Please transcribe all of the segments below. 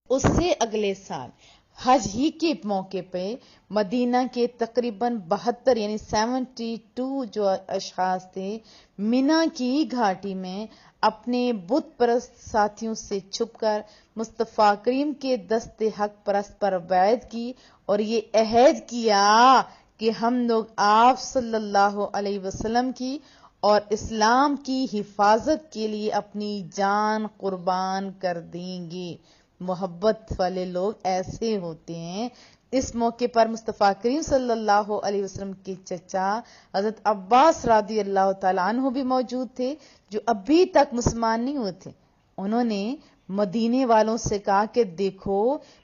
اس سے اگلے سال حج ہی کے موقع پہ مدینہ کے تقریباً 72 یعنی 72 جو اشخاص تھے مینا کی گھاٹی میں اپنے بت پرست ساتھیوں سے چھپ کر مصطفیٰ کریم کے دست حق پرست پر بیعت کی اور یہ عہد کیا کہ ہم لوگ آپ صلی اللہ علیہ وسلم کی اور اسلام کی حفاظت کے لیے اپنی جان قربان کر دیں گے۔ محبت والے لوگ ایسے ہوتے ہیں۔ اس موقع پر مصطفیٰ کریم صلی اللہ علیہ وسلم کے چچا حضرت عباس رضی اللہ تعالیٰ عنہ بھی موجود تھے، جو ابھی تک مسلمان نہیں ہوئے تھے۔ انہوں نے مدینے والوں سے کہا کہ دیکھو،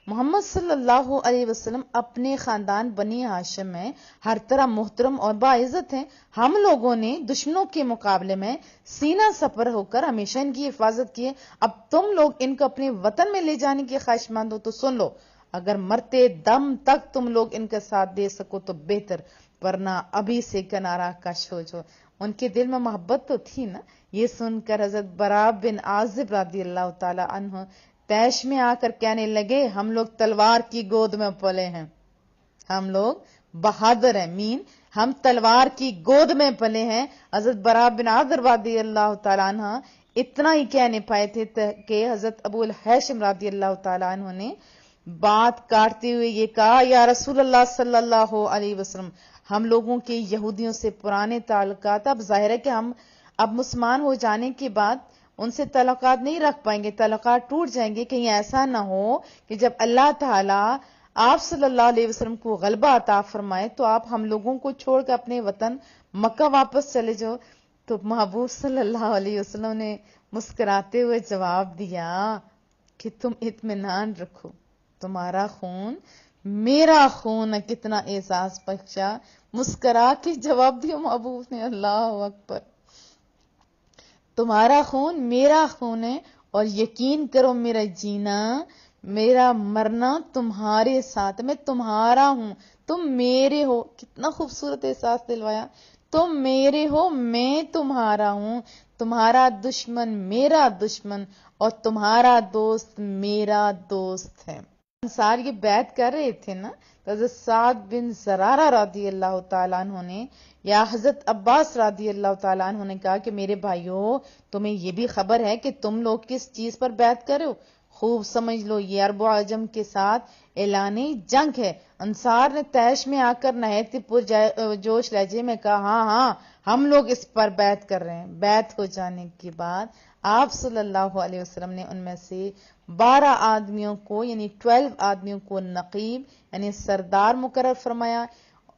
محمد صلی اللہ علیہ وسلم اپنے خاندان بنی ہاشم میں ہر طرح محترم اور باعزت ہیں۔ ہم لوگوں نے دشمنوں کے مقابلے میں سینہ سپر ہو کر ہمیشہ ان کی حفاظت کی ہے۔ اب تم لوگ ان کو اپنے وطن میں لے جانے کی خواہش مند ہو تو سن لو، اگر مرتے دم تک تم لوگ ان کا ساتھ دے سکو تو بہتر، ورنہ ابھی سے کنارہ کش ہو جو۔ ان کے دل میں محبت تو تھی نا۔ یہ سن کر حضرت برا بن عازب رضی اللہ تعالی عنہ طیش میں آ کر کہنے لگے، ہم لوگ تلوار کی گود میں پلے ہیں، ہم لوگ بہادر ہیں، ہم تلوار کی گود میں پلے ہیں۔ حضرت برا بن عازب رضی اللہ تعالیٰ عنہ اتنا ہی کہنے پائے تھے کہ حضرت ابو الہیثم رضی اللہ تعالیٰ عنہ نے بات کاٹتے ہوئے یہ کہا، یا رسول اللہ صلی اللہ علیہ وسلم، ہم لوگوں کے یہودیوں سے پرانے تعلقات، اب ظاہر ہے کہ ہم اب مسلمان ہو جانے کے بعد ان سے تعلقات نہیں رکھ پائیں گے، تعلقات ٹوٹ جائیں گے۔ کہیں ایسا نہ ہو کہ جب اللہ تعالیٰ آپ صلی اللہ علیہ وسلم کو غلبہ عطا فرمائے تو آپ ہم لوگوں کو چھوڑ کر اپنے وطن مکہ واپس چلے جاؤ۔ تو محبوب صلی اللہ علیہ وسلم نے مسکراتے ہوئے جواب دیا کہ تم اطمینان رکھو، تمہارا خون میرا خون ہے۔ کتنا احساس بخشا، مسکرا کے جواب دیا محبوب نے، اللہ اکبر۔ تمہارا خون میرا خون ہے اور یقین کرو میرا جینا میرا مرنا تمہارے ساتھ، میں تمہارا ہوں، تم میرے ہو۔ کتنا خوبصورت احساس دلوایا، تم میرے ہو میں تمہارا ہوں، تمہارا دشمن میرا دشمن اور تمہارا دوست میرا دوست ہے۔ انصار یہ بیعت کر رہے تھے نا، تو حضرت سعد بن زرارہ رضی اللہ تعالیٰ عنہ نے یا حضرت عباس رضی اللہ تعالیٰ عنہ نے کہا کہ میرے بھائیو، تمہیں یہ بھی خبر ہے کہ تم لوگ کس چیز پر بیعت کر رہے ہو؟ خوب سمجھ لو، یہ عرب و عجم کے ساتھ اعلان جنگ ہے۔ انصار نے طیش میں آ کر نہایت جوش لہجے میں کہا، ہاں ہاں ہم لوگ اس پر بیعت کر رہے ہیں۔ بیعت ہو جانے کے بعد آپ صلی اللہ علیہ وسلم نے ان میں سے 12 آدمیوں کو یعنی 12 آدمیوں کو نقیب یعنی سردار مقرر فرمایا۔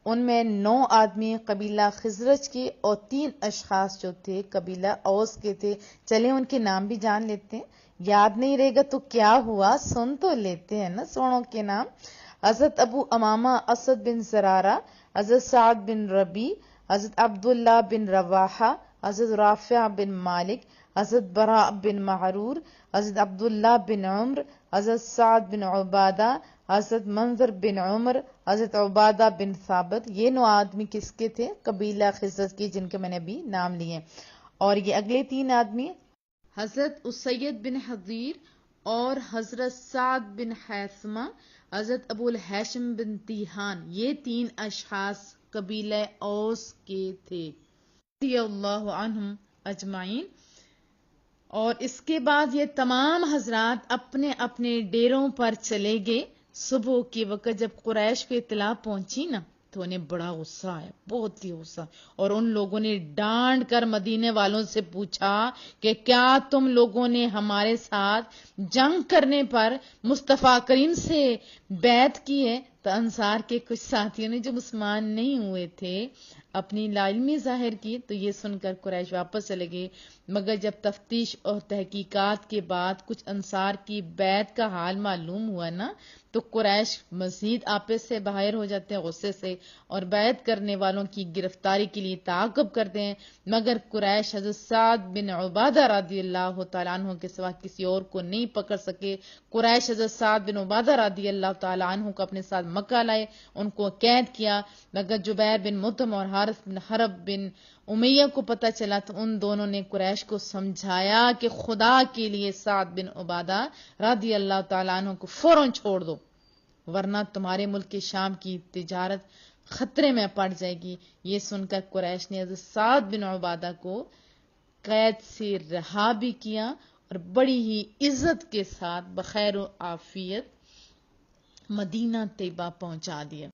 ان میں 9 آدمی قبیلہ خزرج کے اور 3 اشخاص جو تھے قبیلہ اوس کے تھے۔ چلیں ان کے نام بھی جان لیتے ہیں، یاد نہیں رہے گا تو کیا ہوا، سن تو لیتے ہیں نا سوڑوں کے نام۔ حضرت ابو امامہ اسد بن زرارہ، حضرت سعد بن ربی، حضرت عبداللہ بن رواحہ، حضرت رافع بن مالک، حضرت براء بن معرور، حضرت عبداللہ بن عمر، حضرت سعد بن عبادہ، حضرت منظر بن عمر، حضرت عبادہ بن ثابت۔ یہ 9 آدمی کس کے تھے؟ قبیلہ خزرج کے، جن کے میں نے ابھی نام لیے۔ اور یہ اگلے 3 آدمی حضرت اسید بن حضیر اور حضرت سعد بن حیثمہ، حضرت ابو الہیثم بن تیہان، یہ 3 اشخاص قبیلہ اوس کے تھے رضی اللہ عنہم اجمعین۔ اور اس کے بعد یہ تمام حضرات اپنے اپنے ڈیروں پر چلے گئے۔ صبح کے وقت جب قریش کو اطلاع پہنچی نا تو انہیں بڑا غصہ آیا، بہت ہی غصہ، اور ان لوگوں نے ڈانٹ کر مدینے والوں سے پوچھا کہ کیا تم لوگوں نے ہمارے ساتھ جنگ کرنے پر مصطفیٰ کریم سے بیعت کی ہے؟ تو انصار کے کچھ ساتھیوں نے جو مسلمان نہیں ہوئے تھے اپنی لاعلمی ظاہر کی، تو یہ سن کر قریش واپس چلے گئے۔ مگر جب تفتیش اور تحقیقات کے بعد کچھ انصار کی بیعت کا حال معلوم ہوا نا تو قریش مزید آپس سے باہر ہو جاتے ہیں غصے سے اور بیعت کرنے والوں کی گرفتاری کے لیے تعاقب کرتے ہیں۔ مگر قریش حضرت سعد بن عبادہ رضی اللہ تعالیٰ عنہ کے سوا کسی اور کو نہیں پکڑ سکے۔ قریش حضرت سعد بن عبادہ رضی اللہ تعالیٰ عنہ کو اپنے ساتھ مکہ لائے، ان کو قید کیا، مگر جبیر بن مطعم اور حارث بن حرب بن امیہ کو پتہ چلا تو ان دونوں نے قریش کو سمجھایا کہ خدا کے لیے سعد بن عبادہ رضی اللہ تعالیٰ عنہ کو فوراً چھوڑ دو، ورنہ تمہارے ملک کے شام کی تجارت خطرے میں پڑ جائے گی۔ یہ سن کر قریش نے حضرت سعد بن عبادہ کو قید سے رہا بھی کیا اور بڑی ہی عزت کے ساتھ بخیر و عافیت مدینہ طیبہ پہنچا دیا۔